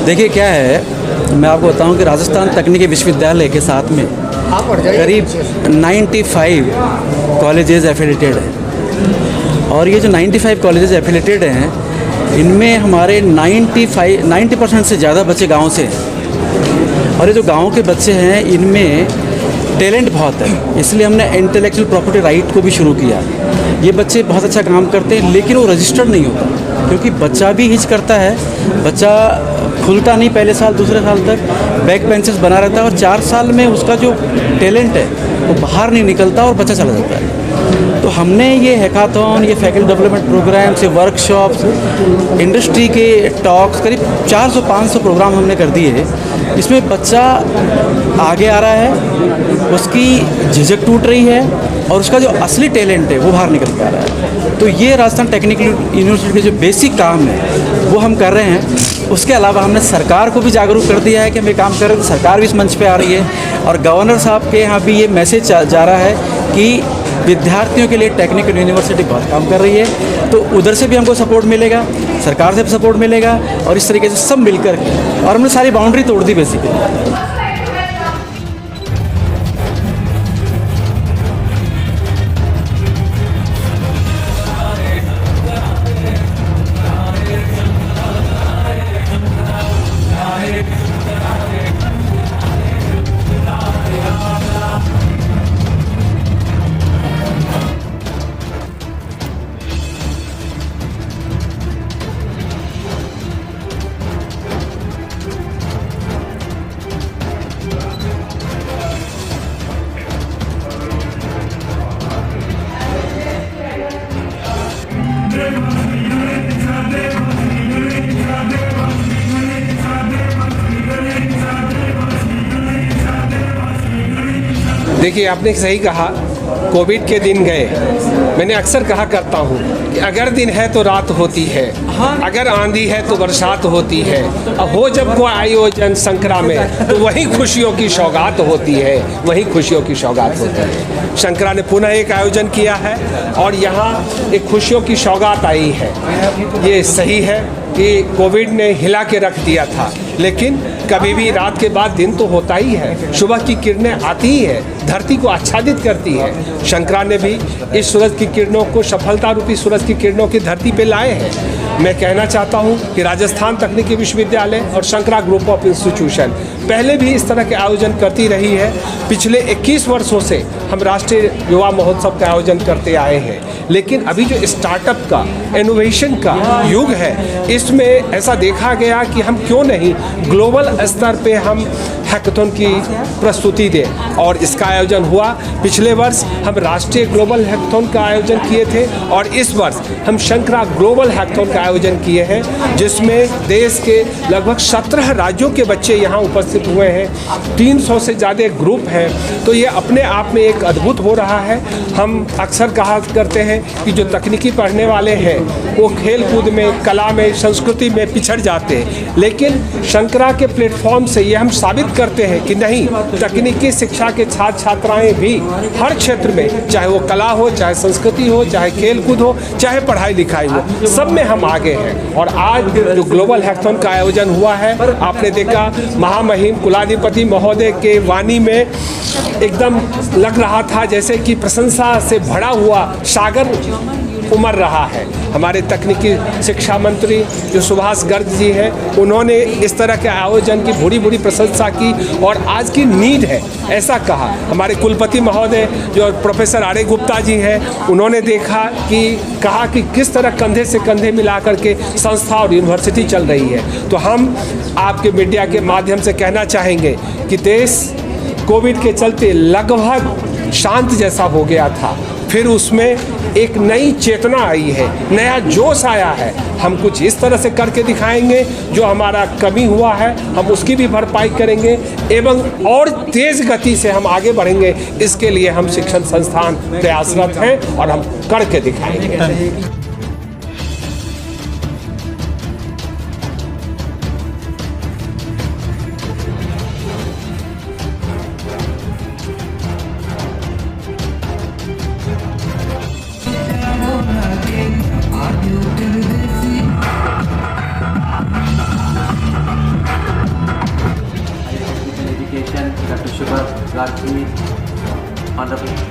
देखिए क्या है, मैं आपको बताऊं कि राजस्थान तकनीकी विश्वविद्यालय के साथ में करीब 95 कॉलेजेस एफिलिएटेड हैं। और ये जो 95 कॉलेजेस एफिलिएटेड हैं, इनमें हमारे 90% से ज़्यादा बच्चे गांव से हैं। और ये जो गांव के बच्चे हैं, इनमें टैलेंट बहुत है, इसलिए हमने इंटेलेक्चुअल प्रॉपर्टी राइट को भी शुरू किया। ये बच्चे बहुत अच्छा काम करते हैं, लेकिन वो रजिस्टर्ड नहीं होता, क्योंकि बच्चा भी हिच करता है, बच्चा खुलता नहीं पहले साल दूसरे साल तक, बैक बेंचेस बना रहता है, और 4 साल में उसका जो टैलेंट है वो बाहर नहीं निकलता और बच्चा चला जाता है। तो हमने ये हैकाथॉन, ये फैकल्टी डेवलपमेंट प्रोग्राम्स, ये वर्कशॉप्स, इंडस्ट्री के टॉक्स, करीब 400-500 प्रोग्राम हमने कर दिए। इसमें बच्चा आगे आ रहा है, उसकी झिझक टूट रही है, और उसका जो असली टैलेंट है वो बाहर निकल के आ रहा है। तो ये राजस्थान टेक्निकल यूनिवर्सिटी के जो बेसिक काम है वो हम कर रहे हैं। उसके अलावा हमने सरकार को भी जागरूक कर दिया है कि हम ये काम कर रहे हैं, तो सरकार भी इस मंच पे आ रही है। और गवर्नर साहब के यहाँ भी ये मैसेज जा रहा है कि विद्यार्थियों के लिए टेक्निकल यूनिवर्सिटी बहुत काम कर रही है। तो उधर से भी हमको सपोर्ट मिलेगा, सरकार से भी सपोर्ट मिलेगा, और इस तरीके से सब मिलकर के, और हमने सारी बाउंड्री तोड़ दी बेसिकली। देखिए, आपने सही कहा, कोविड के दिन गए। मैंने अक्सर कहा करता हूँ कि अगर दिन है तो रात होती है, अगर आंधी है तो बरसात होती है, हो जब कोई आयोजन संक्रा में तो वही खुशियों की सौगात होती है, वही खुशियों की सौगात होती है। संक्रा ने पुनः एक आयोजन किया है और यहाँ एक खुशियों की सौगात आई है। ये सही है कि कोविड ने हिला के रख दिया था, लेकिन कभी भी रात के बाद दिन तो होता ही है, सुबह की किरणें आती ही है, धरती को आच्छादित करती है। शंकरा ने भी इस सूरज की किरणों को, सफलता रूपी सूरज की किरणों की धरती पे लाए हैं। मैं कहना चाहता हूं कि राजस्थान तकनीकी विश्वविद्यालय और शंकरा ग्रुप ऑफ इंस्टीट्यूशन पहले भी इस तरह के आयोजन करती रही है। पिछले 21 वर्षों से हम राष्ट्रीय युवा महोत्सव का आयोजन करते आए हैं, लेकिन अभी जो स्टार्टअप का, इनोवेशन का युग है, इसमें ऐसा देखा गया कि हम क्यों नहीं ग्लोबल स्तर पे हम हैकाथॉन की प्रस्तुति दें, और इसका आयोजन हुआ। पिछले वर्ष हम राष्ट्रीय ग्लोबल हैकाथॉन का आयोजन किए थे, और इस वर्ष हम शंकरा ग्लोबल हैकाथॉन का आयोजन किए हैं, जिसमें देश के लगभग 17 राज्यों के बच्चे यहाँ उपस्थित हुए हैं। 300 से ज़्यादा ग्रुप हैं। तो ये अपने आप में एक अद्भुत हो रहा है। हम अक्सर कहा करते हैं कि जो तकनीकी पढ़ने वाले हैं वो खेल कूद में, कला में, संस्कृति में पिछड़ जाते हैं, लेकिन शंकरा के प्लेटफॉर्म से ये हम साबित करते हैं कि नहीं, तकनीकी शिक्षा के छात्र छात्राएं भी हर क्षेत्र में, चाहे वो कला हो, चाहे संस्कृति हो, चाहे खेल कूद हो, चाहे पढ़ाई लिखाई हो, सब में हम आगे हैं। और आज जो ग्लोबल हैकाथॉन का आयोजन हुआ है, आपने देखा महामहिम कुलाधिपति महोदय के वाणी में एकदम लग रहा था जैसे कि प्रशंसा से भरा हुआ सागर उमड़ रहा है। हमारे तकनीकी शिक्षा मंत्री जो सुभाष गर्ग जी हैं, उन्होंने इस तरह के आयोजन की बड़ी बड़ी प्रशंसा की और आज की नीड है ऐसा कहा। हमारे कुलपति महोदय जो प्रोफेसर आर्य गुप्ता जी हैं, उन्होंने कहा कि किस तरह कंधे से कंधे मिला करके संस्था और यूनिवर्सिटी चल रही है। तो हम आपके मीडिया के माध्यम से कहना चाहेंगे कि देश कोविड के चलते लगभग शांत जैसा हो गया था, फिर उसमें एक नई चेतना आई है, नया जोश आया है। हम कुछ इस तरह से करके दिखाएंगे, जो हमारा कमी हुआ है हम उसकी भी भरपाई करेंगे एवं और तेज़ गति से हम आगे बढ़ेंगे। इसके लिए हम शिक्षण संस्थान प्रयासरत हैं और हम करके दिखाएंगे। Education, Dr. Shubha Gargi, Honorable